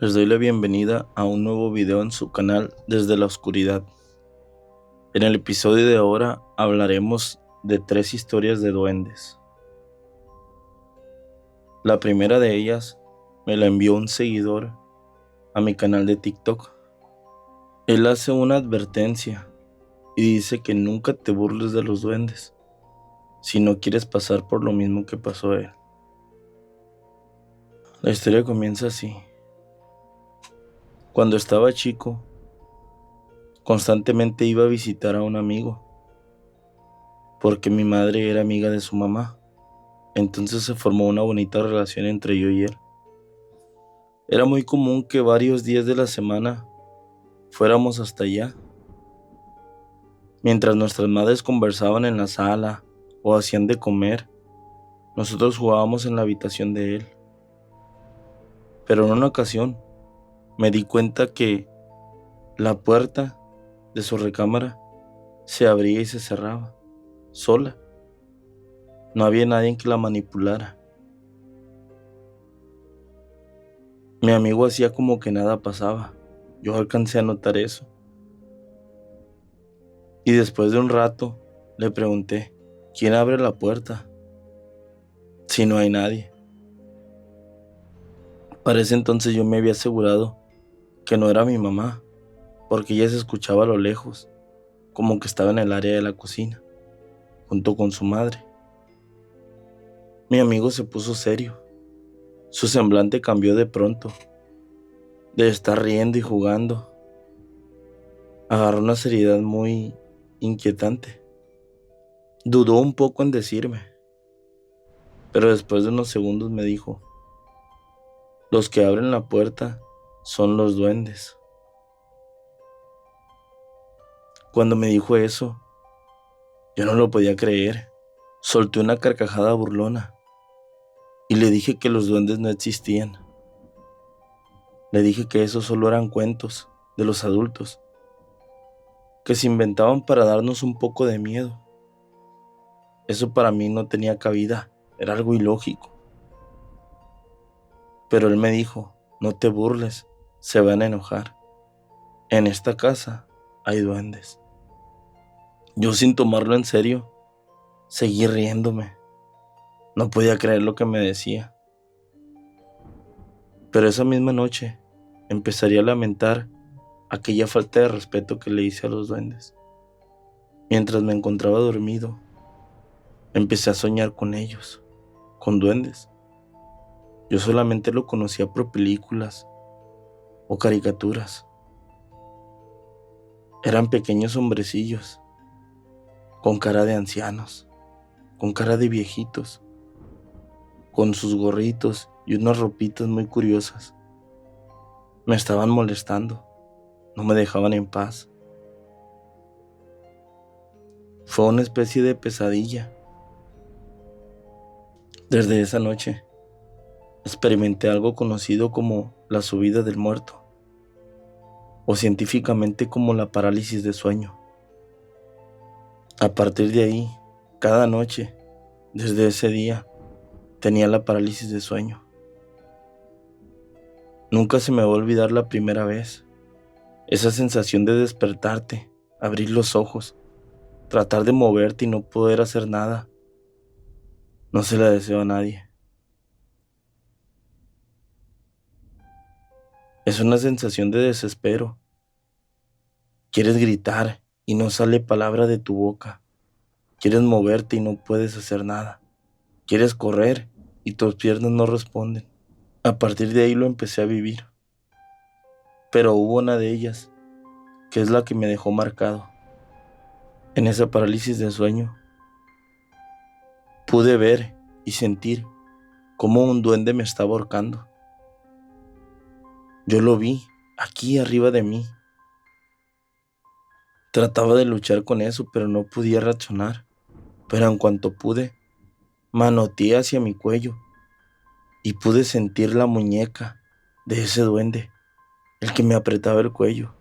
Les doy la bienvenida a un nuevo video en su canal Desde la Oscuridad. En el episodio de ahora hablaremos de 3 historias de duendes. La primera de ellas me la envió un seguidor a mi canal de TikTok. Él hace una advertencia y dice que nunca te burles de los duendes si no quieres pasar por lo mismo que pasó a él. La historia comienza así. Cuando estaba chico, constantemente iba a visitar a un amigo, porque mi madre era amiga de su mamá. Entonces se formó una bonita relación entre yo y él. Era muy común que varios días de la semana fuéramos hasta allá. Mientras nuestras madres conversaban en la sala o hacían de comer, nosotros jugábamos en la habitación de él. Pero en una ocasión me di cuenta que la puerta de su recámara se abría y se cerraba, sola. No había nadie que la manipulara. Mi amigo hacía como que nada pasaba. Yo alcancé a notar eso. Y después de un rato le pregunté, ¿quién abre la puerta si no hay nadie? Para ese entonces yo me había asegurado que no era mi mamá, porque ella se escuchaba a lo lejos, como que estaba en el área de la cocina, junto con su madre. Mi amigo se puso serio. Su semblante cambió de pronto. De estar riendo y jugando, agarró una seriedad muy inquietante. Dudó un poco en decirme, pero después de unos segundos me dijo, los que abren la puerta son los duendes. Cuando me dijo eso, yo no lo podía creer. Solté una carcajada burlona y le dije que los duendes no existían. Le dije que esos solo eran cuentos de los adultos, que se inventaban para darnos un poco de miedo. Eso para mí no tenía cabida, era algo ilógico. Pero él me dijo, no te burles, se van a enojar. En esta casa hay duendes. Yo, sin tomarlo en serio, seguí riéndome. No podía creer lo que me decía. Pero esa misma noche empezaría a lamentar aquella falta de respeto que le hice a los duendes. Mientras me encontraba dormido, empecé a soñar con ellos, con duendes. Yo solamente lo conocía por películas o caricaturas. Eran pequeños hombrecillos, con cara de ancianos, con cara de viejitos, con sus gorritos y unas ropitas muy curiosas. Me estaban molestando, no me dejaban en paz. Fue una especie de pesadilla. Desde esa noche, experimenté algo conocido como la subida del muerto, o científicamente como la parálisis de sueño. A partir de ahí, cada noche, desde ese día, tenía la parálisis de sueño. Nunca se me va a olvidar la primera vez. Esa sensación de despertarte, abrir los ojos, tratar de moverte y no poder hacer nada. No se la deseo a nadie. Es una sensación de desespero. Quieres gritar y no sale palabra de tu boca. Quieres moverte y no puedes hacer nada. Quieres correr y tus piernas no responden. A partir de ahí lo empecé a vivir. Pero hubo una de ellas, que es la que me dejó marcado. En esa parálisis de sueño, pude ver y sentir cómo un duende me estaba ahorcando. Yo lo vi, aquí arriba de mí. Trataba de luchar con eso, pero no podía reaccionar. Pero en cuanto pude, manoteé hacia mi cuello y pude sentir la muñeca de ese duende, el que me apretaba el cuello.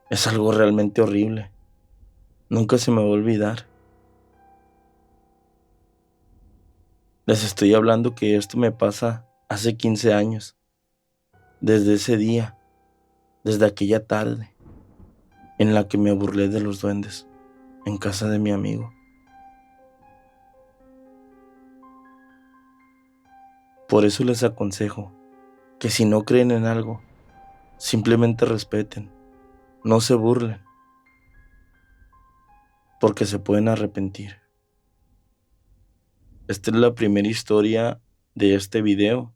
Es algo realmente horrible. Nunca se me va a olvidar. Les estoy hablando que esto me pasa hace 15 años, desde ese día, desde aquella tarde en la que me burlé de los duendes en casa de mi amigo. Por eso les aconsejo que si no creen en algo, simplemente respeten, no se burlen, porque se pueden arrepentir. Esta es la primera historia de este video.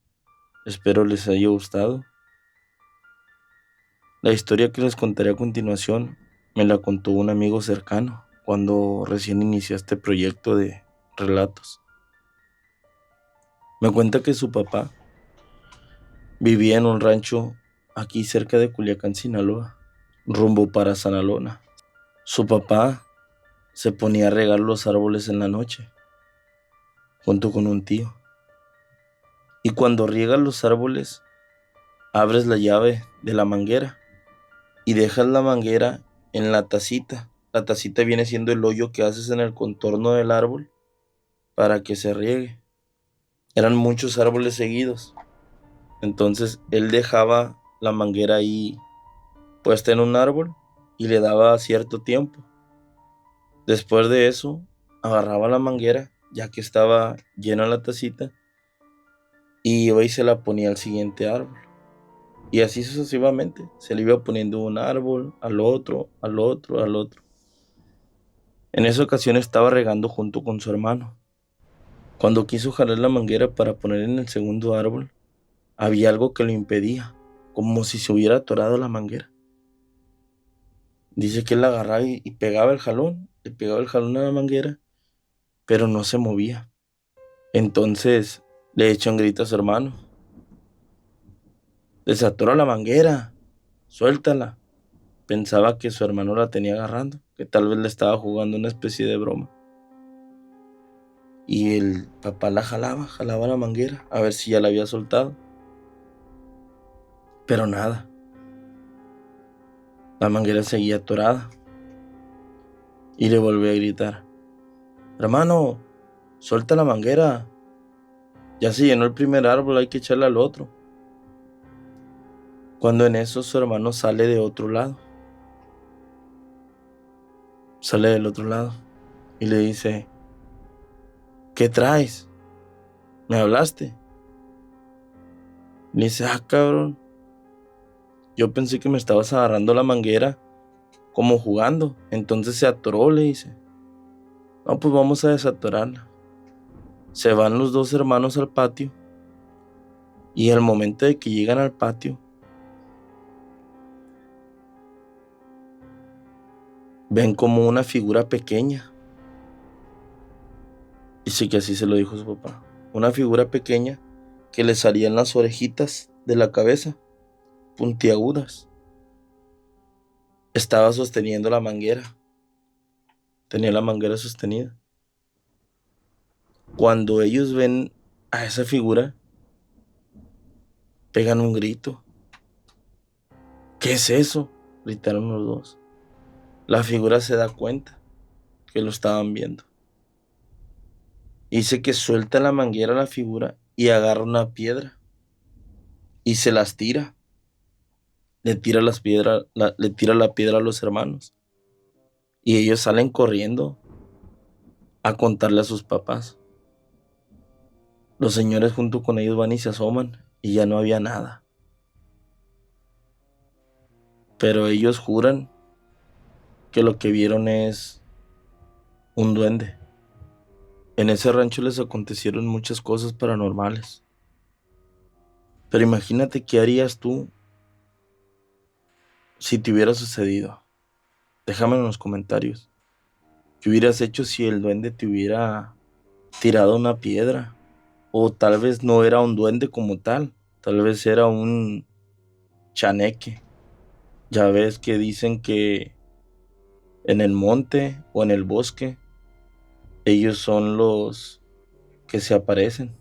Espero les haya gustado. La historia que les contaré a continuación me la contó un amigo cercano cuando recién inicié este proyecto de relatos. Me cuenta que su papá vivía en un rancho aquí cerca de Culiacán, Sinaloa, rumbo para Sanalona. Su papá se ponía a regar los árboles en la noche, junto con un tío. Y cuando riegas los árboles, abres la llave de la manguera y dejas la manguera en la tacita. La tacita viene siendo el hoyo que haces en el contorno del árbol para que se riegue. Eran muchos árboles seguidos. Entonces él dejaba la manguera ahí puesta en un árbol y le daba cierto tiempo. Después de eso, agarraba la manguera, ya que estaba llena la tacita, y iba y se la ponía al siguiente árbol. Y así sucesivamente, se le iba poniendo un árbol, al otro, al otro, al otro. En esa ocasión estaba regando junto con su hermano. Cuando quiso jalar la manguera para poner en el segundo árbol, había algo que lo impedía, como si se hubiera atorado la manguera. Dice que él la agarraba y pegaba el jalón, le pegaba el jalón a la manguera, pero no se movía. Entonces le echó un grito a su hermano: desatora la manguera, suéltala. Pensaba que su hermano la tenía agarrando, que tal vez le estaba jugando una especie de broma. Y el papá la jalaba la manguera, a ver si ya la había soltado. Pero nada, la manguera seguía atorada. Y le volvió a gritar: hermano, suelta la manguera. Ya se llenó el primer árbol, hay que echarle al otro. Cuando en eso su hermano sale de otro lado. Sale del otro lado y le dice: ¿qué traes? ¿Me hablaste? Le dice: ah, cabrón, yo pensé que me estabas agarrando la manguera como jugando. Entonces se atoró, le dice. No, pues vamos a desatorarla. Se van los dos hermanos al patio. Y al momento de que llegan al patio, ven como una figura pequeña. Dice que así se lo dijo su papá. Una figura pequeña que le salían las orejitas de la cabeza, puntiagudas. Estaba sosteniendo la manguera. Tenía la manguera sostenida. Cuando ellos ven a esa figura, pegan un grito. ¿Qué es eso?, gritaron los dos. La figura se da cuenta que lo estaban viendo. Dice que suelta la manguera a la figura y agarra una piedra y se las tira. Le tira le tira la piedra a los hermanos. Y ellos salen corriendo a contarle a sus papás. Los señores junto con ellos van y se asoman y ya no había nada. Pero ellos juran que lo que vieron es un duende. En ese rancho les acontecieron muchas cosas paranormales. Pero imagínate qué harías tú si te hubiera sucedido. Déjame en los comentarios. ¿Qué hubieras hecho si el duende te hubiera tirado una piedra? O tal vez no era un duende como tal. Tal vez era un chaneque. Ya ves que dicen que en el monte o en el bosque, ellos son los que se aparecen,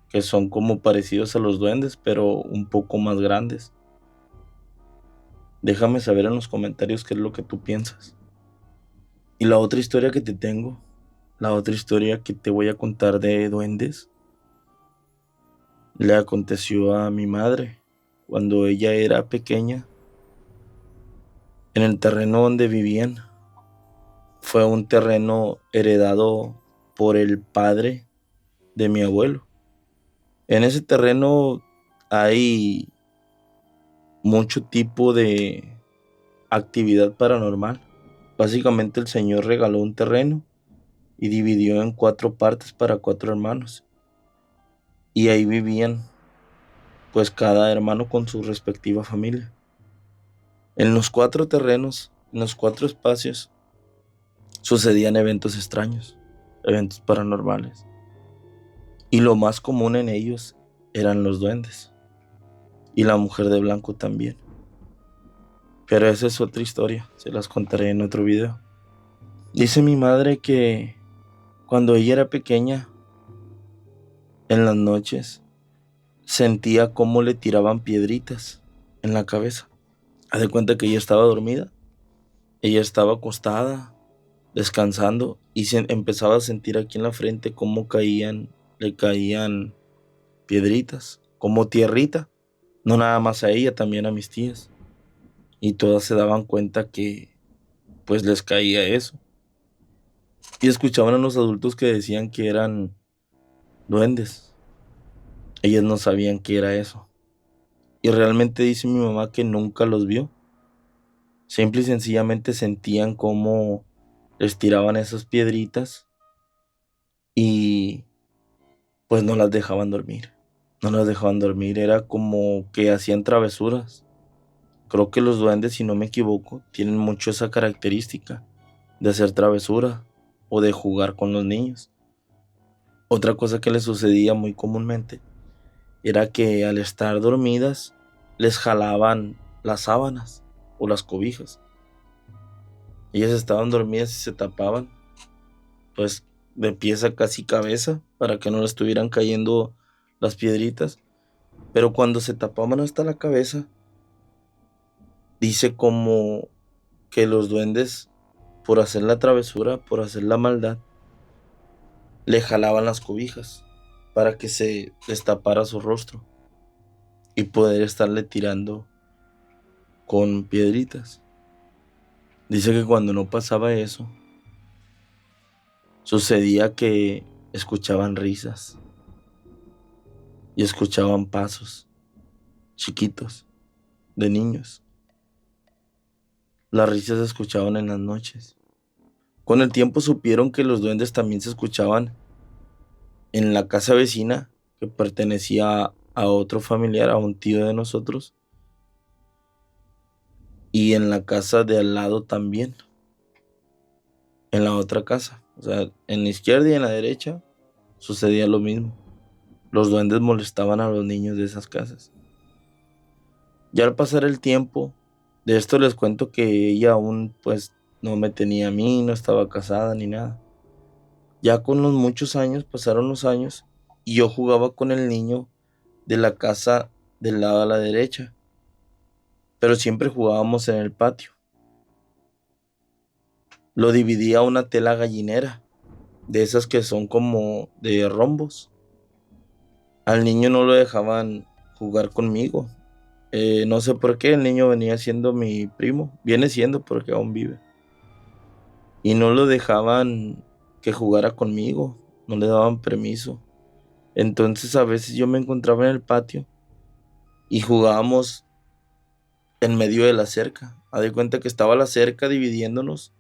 que son como parecidos a los duendes, pero un poco más grandes. Déjame saber en los comentarios qué es lo que tú piensas. Y la otra historia que te tengo, la otra historia que te voy a contar de duendes, Le aconteció a mi madre cuando ella era pequeña en el terreno donde vivían. Fue un terreno heredado por el padre de mi abuelo. En ese terreno hay mucho tipo de actividad paranormal. Básicamente el señor regaló un terreno y dividió en 4 partes para 4 hermanos. Y ahí vivían, pues cada hermano con su respectiva familia. En los 4 terrenos, en los 4 espacios, sucedían eventos extraños, eventos paranormales. Y lo más común en ellos eran los duendes. Y la mujer de blanco también. Pero esa es otra historia, se las contaré en otro video. Dice mi madre que cuando ella era pequeña, en las noches, sentía cómo le tiraban piedritas en la cabeza. Haz de cuenta que ella estaba dormida, ella estaba acostada, descansando, y se empezaba a sentir aquí en la frente cómo le caían piedritas, como tierrita. No nada más a ella, también a mis tías. Y todas se daban cuenta que pues les caía eso. Y escuchaban a los adultos que decían que eran duendes. Ellas no sabían qué era eso. Y realmente dice mi mamá que nunca los vio. Simple y sencillamente sentían cómo les tiraban esas piedritas y pues no las dejaban dormir. No las dejaban dormir, era como que hacían travesuras. Creo que los duendes, si no me equivoco, tienen mucho esa característica de hacer travesura o de jugar con los niños. Otra cosa que les sucedía muy comúnmente era que al estar dormidas les jalaban las sábanas o las cobijas. Ellas estaban dormidas y se tapaban, pues de pies a casi cabeza, para que no les estuvieran cayendo las piedritas. Pero cuando se tapaban hasta la cabeza, dice como que los duendes, por hacer la travesura, por hacer la maldad, le jalaban las cobijas para que se destapara su rostro y poder estarle tirando con piedritas. Dice que cuando no pasaba eso, sucedía que escuchaban risas y escuchaban pasos chiquitos de niños. Las risas se escuchaban en las noches. Con el tiempo supieron que los duendes también se escuchaban en la casa vecina que pertenecía a otro familiar, a un tío de nosotros, y en la casa de al lado también, en la otra casa. O sea, en la izquierda y en la derecha sucedía lo mismo. Los duendes molestaban a los niños de esas casas. Ya al pasar el tiempo, de esto les cuento que ella aún pues no me tenía a mí, no estaba casada ni nada. Ya con los muchos años, pasaron los años, y yo jugaba con el niño de la casa del lado a la derecha, pero siempre jugábamos en el patio. Lo dividía una tela gallinera, de esas que son como de rombos. Al niño no lo dejaban jugar conmigo. No sé por qué, el niño venía siendo mi primo, viene siendo porque aún vive. Y no lo dejaban que jugara conmigo, no le daban permiso. Entonces a veces yo me encontraba en el patio y jugábamos en medio de la cerca. Haz de cuenta que estaba la cerca dividiéndonos,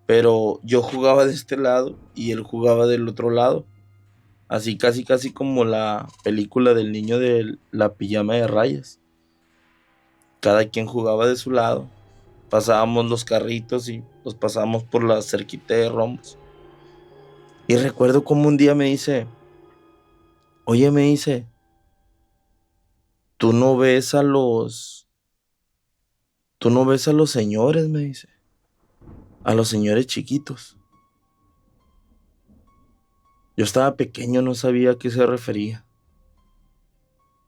pero yo jugaba de este lado y él jugaba del otro lado. Así casi casi como la película del niño de la pijama de rayas. Cada quien jugaba de su lado. Pasábamos los carritos y los pasábamos por la cerquita de rombos. Y recuerdo como un día me dice, oye, me dice, tú no ves a los señores, me dice, a los señores chiquitos. Yo estaba pequeño, no sabía a qué se refería.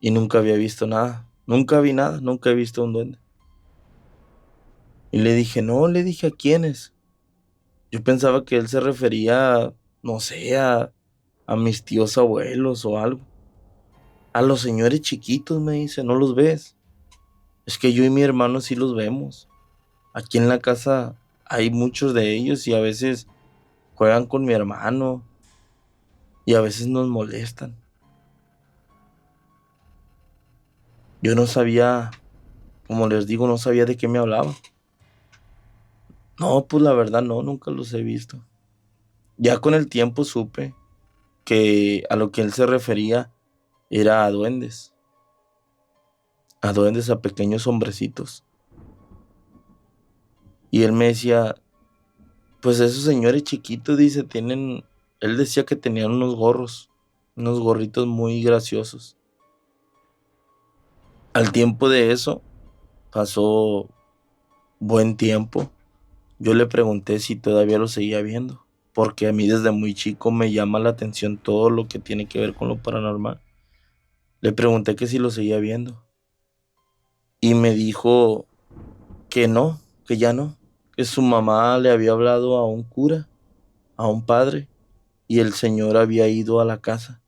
Y nunca había visto nada. Nunca vi nada, nunca he visto un duende. Y le dije, no, le dije, ¿a quiénes? Yo pensaba que él se refería, no sé, a mis tíos abuelos o algo. A los señores chiquitos, me dice, ¿no los ves? Es que yo y mi hermano sí los vemos. Aquí en la casa hay muchos de ellos y a veces juegan con mi hermano y a veces nos molestan. Yo no sabía, como les digo, no sabía de qué me hablaba. No, pues la verdad no, nunca los he visto. Ya con el tiempo supe que a lo que él se refería era a duendes, a pequeños hombrecitos. Y él me decía, pues esos señores chiquitos, dice, él decía que tenían unos gorritos muy graciosos. Al tiempo de eso, pasó buen tiempo. Yo le pregunté si todavía lo seguía viendo, porque a mí desde muy chico me llama la atención todo lo que tiene que ver con lo paranormal. Le pregunté que si lo seguía viendo y me dijo que no, que ya no, que su mamá le había hablado a un cura, a un padre, y el señor había ido a la casa.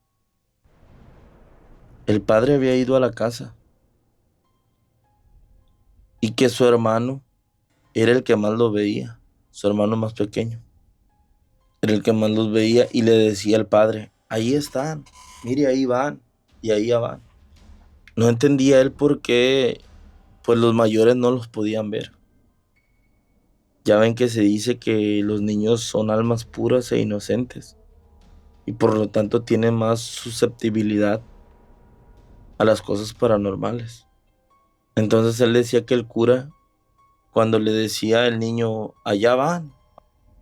El padre había ido a la casa y que su hermano era el que más lo veía, su hermano más pequeño. Era el que más los veía y le decía al padre, ahí están, mire, ahí van y ahí ya van. No entendía él por qué, pues los mayores no los podían ver. Ya ven que se dice que los niños son almas puras e inocentes y por lo tanto tienen más susceptibilidad a las cosas paranormales. Entonces él decía que el cura, cuando le decía al niño, allá van,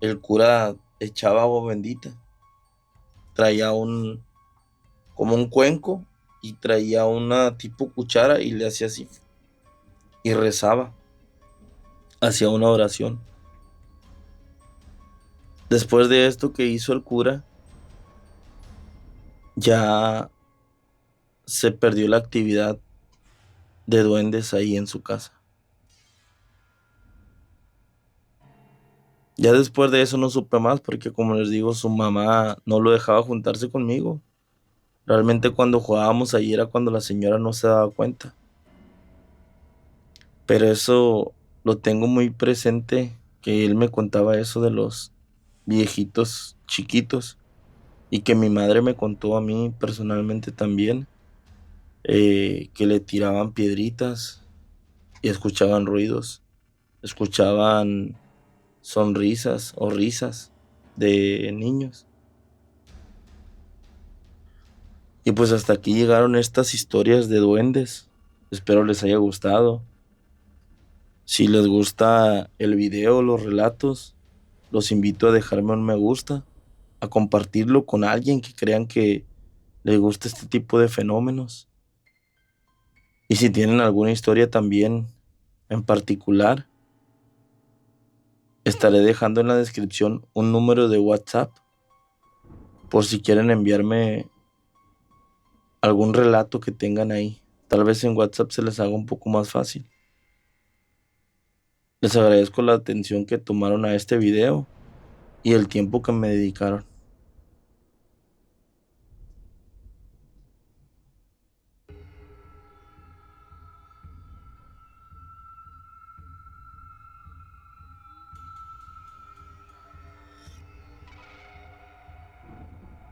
el cura echaba agua bendita, traía como un cuenco y traía una tipo cuchara y le hacía así y rezaba, hacía una oración. Después de esto que hizo el cura, ya se perdió la actividad de duendes ahí en su casa. Ya después de eso no supe más porque como les digo, su mamá no lo dejaba juntarse conmigo. Realmente cuando jugábamos ahí era cuando la señora no se daba cuenta. Pero eso lo tengo muy presente, que él me contaba eso de los viejitos chiquitos y que mi madre me contó a mí personalmente también, que le tiraban piedritas y escuchaban ruidos, escuchaban sonrisas o risas de niños. Y pues hasta aquí llegaron estas historias de duendes. Espero les haya gustado. Si les gusta el video, los relatos, los invito a dejarme un me gusta, a compartirlo con alguien que crean que les gusta este tipo de fenómenos. Y si tienen alguna historia también en particular, estaré dejando en la descripción un número de WhatsApp por si quieren enviarme algún relato que tengan ahí. Tal vez en WhatsApp se les haga un poco más fácil. Les agradezco la atención que tomaron a este video y el tiempo que me dedicaron.